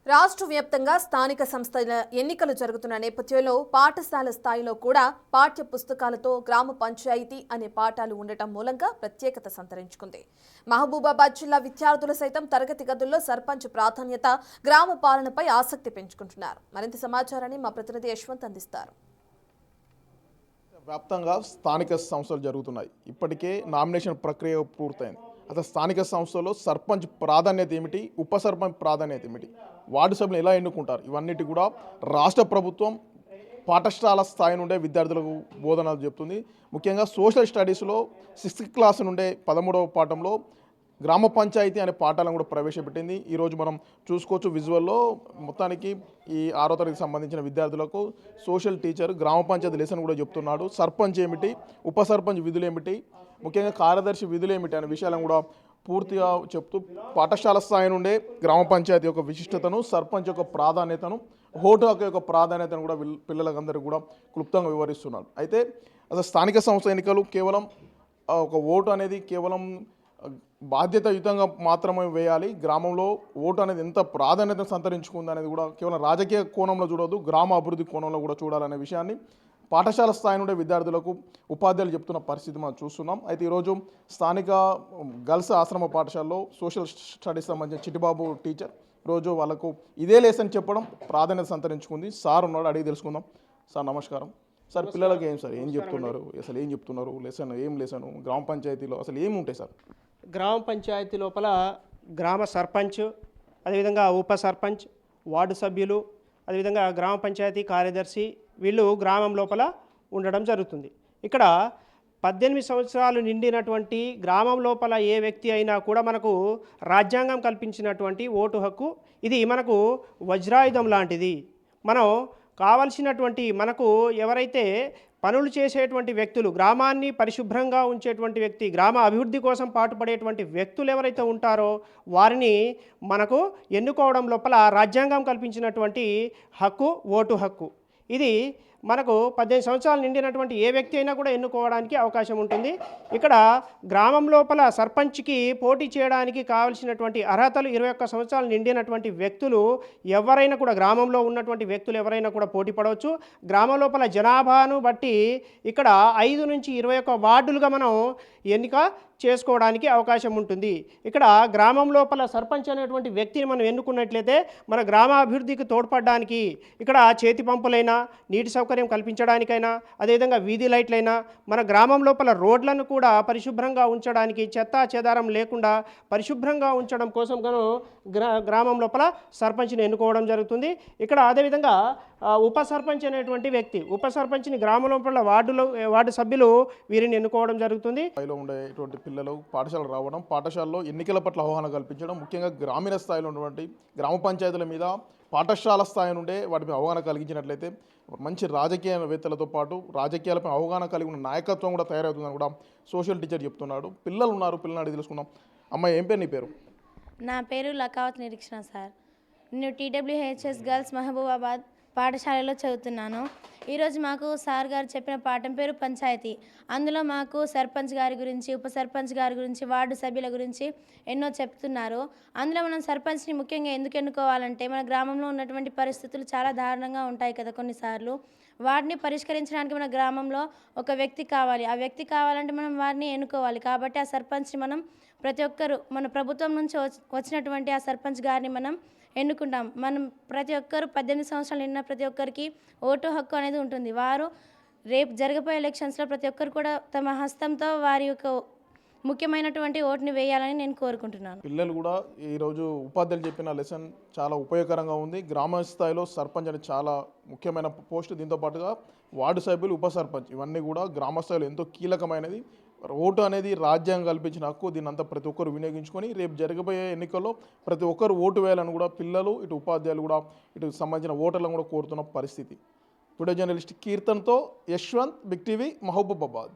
రాష్ట్ర వ్యాప్తంగా స్థానిక సంస్థల ఎన్నికలు జరుగుతున్న నేపథ్యంలో పాఠశాల స్థాయిలో కూడా పాఠ్య పుస్తకాలతో గ్రామ పంచాయతీ అనే పాఠాలు ఉండటం మూలంగా ప్రత్యేకత సంతరించుకుంది. మహబూబాబాద్ జిల్లా విద్యార్థులు సైతం తరగతి గదుల్లో సర్పంచ్ ప్రాధాన్యత, గ్రామ పాలనపై ఆసక్తి పెంచుకుంటున్నారు. మరింత సమాచారాన్ని మా ప్రతినిధి యశ్వంత్ అందిస్తారు. వ్యాప్తంగా స్థానిక సంస్థలు జరుగుతున్నాయి. ఇప్పటికే నామినేషన్ ప్రక్రియ పూర్తయింది. అసలు స్థానిక సంస్థలో సర్పంచ్ ప్రాధాన్యత ఏమిటి, ఉప సర్పంచ్ ప్రాధాన్యత ఏమిటి, వార్డు సభ్యులు ఎలా ఎన్నుకుంటారు, ఇవన్నిటి కూడా రాష్ట్ర ప్రభుత్వం పాఠశాల స్థాయి నుండే విద్యార్థులకు బోధనలు చెప్తుంది. ముఖ్యంగా సోషల్ స్టడీస్లో 6th క్లాస్ నుండే 13వ పాఠంలో గ్రామ పంచాయతీ అనే పాఠాలను కూడా ప్రవేశపెట్టింది. ఈరోజు మనం చూసుకోవచ్చు విజువల్లో. మొత్తానికి ఈ 6వ తరగతికి సంబంధించిన విద్యార్థులకు సోషల్ టీచర్ గ్రామ పంచాయతీ లెసన్ కూడా చెప్తున్నాడు. సర్పంచ్ ఏమిటి, ఉప సర్పంచ్ విధులు ఏమిటి, ముఖ్యంగా కార్యదర్శి విధులు ఏమిటి అనే విషయాలను కూడా పూర్తిగా చెప్తూ పాఠశాల స్థాయి నుండే గ్రామ పంచాయతీ యొక్క విశిష్టతను, సర్పంచ్ యొక్క ప్రాధాన్యతను, ఓటు హక్కు యొక్క ప్రాధాన్యతను కూడా పిల్లలందరికీ కూడా క్లుప్తంగా వివరిస్తున్నారు. అయితే అసలు స్థానిక సంస్థ ఎన్నికలు కేవలం ఒక ఓటు అనేది కేవలం బాధ్యతాయుతంగా మాత్రమే వేయాలి. గ్రామంలో ఓటు అనేది ఎంత ప్రాధాన్యతను సంతరించుకుంది అనేది కూడా కేవలం రాజకీయ కోణంలో చూడవద్దు, గ్రామ అభివృద్ధి కోణంలో కూడా చూడాలనే విషయాన్ని పాఠశాల స్థాయి నుండి విద్యార్థులకు ఉపాధ్యాయులు చెప్తున్న పరిస్థితి మనం చూస్తున్నాం. అయితే ఈరోజు స్థానిక గర్ల్స్ ఆశ్రమ పాఠశాలలో సోషల్ స్టడీస్ సంబంధించిన చిట్టిబాబు టీచర్ రోజు వాళ్ళకు ఇదే లెసన్ చెప్పడం ప్రాధాన్యత సంతరించుకుంది. సార్ ఉన్నాడు, అడిగి తెలుసుకుందాం. సార్ నమస్కారం. సార్ పిల్లలకి ఏం చెప్తున్నారు, అసలు ఏం చెప్తున్నారు, లెసన్ గ్రామ పంచాయతీలో అసలు ఏమి ఉంటాయి సార్? గ్రామ పంచాయతీ లోపల గ్రామ సర్పంచ్, అదేవిధంగా ఉప సర్పంచ్, వార్డు సభ్యులు, అదేవిధంగా గ్రామ పంచాయతీ కార్యదర్శి వీళ్ళు గ్రామం లోపల ఉండడం జరుగుతుంది. ఇక్కడ 18 సంవత్సరాలు నిండినటువంటి గ్రామం లోపల ఏ వ్యక్తి అయినా కూడా మనకు రాజ్యాంగం కల్పించినటువంటి ఓటు హక్కు ఇది మనకు వజ్రాయుధం లాంటిది. మనం కావలసినటువంటి మనకు ఎవరైతే పనులు చేసేటువంటి వ్యక్తులు, గ్రామాన్ని పరిశుభ్రంగా ఉంచేటువంటి వ్యక్తి, గ్రామ అభివృద్ధి కోసం పాటుపడేటువంటి వ్యక్తులు ఎవరైతే ఉంటారో వారిని మనకు ఎన్నుకోవడం లోపల రాజ్యాంగం కల్పించినటువంటి హక్కు ఓటు హక్కు. ఇది మనకు 18 సంవత్సరాలు నిండినటువంటి ఏ వ్యక్తి అయినా కూడా ఎన్నుకోవడానికి అవకాశం ఉంటుంది. ఇక్కడ గ్రామం లోపల సర్పంచ్కి పోటీ చేయడానికి కావలసినటువంటి అర్హతలు 21 సంవత్సరాలు నిండినటువంటి వ్యక్తులు ఎవరైనా కూడా, గ్రామంలో ఉన్నటువంటి వ్యక్తులు ఎవరైనా కూడా పోటీ పడవచ్చు. గ్రామం లోపల జనాభాను బట్టి ఇక్కడ 5 నుంచి 21 వార్డులుగా మనం ఎన్నిక చేసుకోవడానికి అవకాశం ఉంటుంది. ఇక్కడ గ్రామం లోపల సర్పంచ్ అనేటువంటి వ్యక్తిని మనం ఎన్నుకున్నట్లయితే మన గ్రామ అభివృద్ధికి తోడ్పడడానికి ఇక్కడ చేతి పంపులైనా, నీటి సౌకర్యం కల్పించడానికైనా, అదేవిధంగా వీధి లైట్లైనా, మన గ్రామం లోపల రోడ్లను కూడా పరిశుభ్రంగా ఉంచడానికి, చెత్త చెదారం లేకుండా పరిశుభ్రంగా ఉంచడం కోసం గాను గ్రామం లోపల సర్పంచ్ని ఎన్నుకోవడం జరుగుతుంది. ఇక్కడ అదేవిధంగా ఉప సర్పంచ్ అనేటువంటి వ్యక్తి, ఉప సర్పంచ్ని గ్రామం లోపల వార్డు సభ్యులు వీరిని ఎన్నుకోవడం జరుగుతుంది. ఉండేటువంటి పిల్లలు పాఠశాల రావడం, పాఠశాలలో ఎన్నికల పట్ల అవగాహన కల్పించడం, ముఖ్యంగా గ్రామీణ స్థాయిలో ఉన్నటువంటి గ్రామ పంచాయతీల మీద పాఠశాల స్థాయి నుండే వాటిపై అవగాహన కలిగించినట్లయితే మంచి రాజకీయవేత్తలతో పాటు రాజకీయాలపై అవగాహన కలిగి ఉన్న నాయకత్వం కూడా తయారవుతుందని కూడా సోషల్ టీచర్ చెప్తున్నాడు. పిల్లలు ఉన్నారు, పిల్లల్ని అడిగి తెలుసుకుందాం. అమ్మ, ఏం పేరు నీ పేరు? నా పేరు లకావత్ నిరీక్షణ సార్. నేను TWHS గర్ల్స్ మహబూబాబాద్ పాఠశాలలో చదువుతున్నాను. ఈరోజు మాకు సార్ గారు చెప్పిన పాఠం పేరు పంచాయతీ. అందులో మాకు సర్పంచ్ గారి గురించి, ఉప సర్పంచ్ గారి గురించి, వార్డు సభ్యుల గురించి ఎన్నో చెప్తున్నారు. అందులో మనం సర్పంచ్ని ముఖ్యంగా ఎందుకు ఎన్నుకోవాలంటే మన గ్రామంలో ఉన్నటువంటి పరిస్థితులు చాలా దారుణంగా ఉంటాయి కదా కొన్నిసార్లు. వాటిని పరిష్కరించడానికి మన గ్రామంలో ఒక వ్యక్తి కావాలి. ఆ వ్యక్తి కావాలంటే మనం వారిని ఎన్నుకోవాలి. కాబట్టి ఆ సర్పంచ్ని మనం ప్రతి ఒక్కరు మన ప్రభుత్వం నుంచి వచ్చినటువంటి ఆ సర్పంచ్ గారిని మనం ఎన్నుకుంటాం. మనం ప్రతి ఒక్కరు 18 సంవత్సరాలు నిన్న ప్రతి ఒక్కరికి ఓటు హక్కు అనేది ఉంటుంది. వారు రేపు జరగబోయే ఎలక్షన్స్లో ప్రతి ఒక్కరు కూడా తమ హస్తంతో వారి యొక్క ముఖ్యమైనటువంటి ఓటుని వేయాలని నేను కోరుకుంటున్నాను. పిల్లలు కూడా ఈరోజు ఉపాధ్యాయులు చెప్పిన లెసన్ చాలా ఉపయోగకరంగా ఉంది. గ్రామ స్థాయిలో సర్పంచ్ అనేది చాలా ముఖ్యమైన పోస్ట్. దీంతో పాటుగా వార్డు సభ్యులు, ఉప సర్పంచ్ ఇవన్నీ కూడా గ్రామ స్థాయిలో ఎంతో కీలకమైనది. ఓటు అనేది రాజ్యాంగం కల్పించిన హక్కు. దీన్ని అంతా ప్రతి ఒక్కరు వినియోగించుకొని రేపు జరగబోయే ఎన్నికల్లో ప్రతి ఒక్కరు ఓటు వేయాలని కూడా పిల్లలు, ఇటు ఉపాధ్యాయులు కూడా, ఇటు సంబంధించిన ఓటర్లను కూడా కోరుతున్న పరిస్థితి. వీడియో జర్నలిస్ట్ కీర్తన్తో యశ్వంత్, బిగ్ టీవీ, మహబూబాబాద్.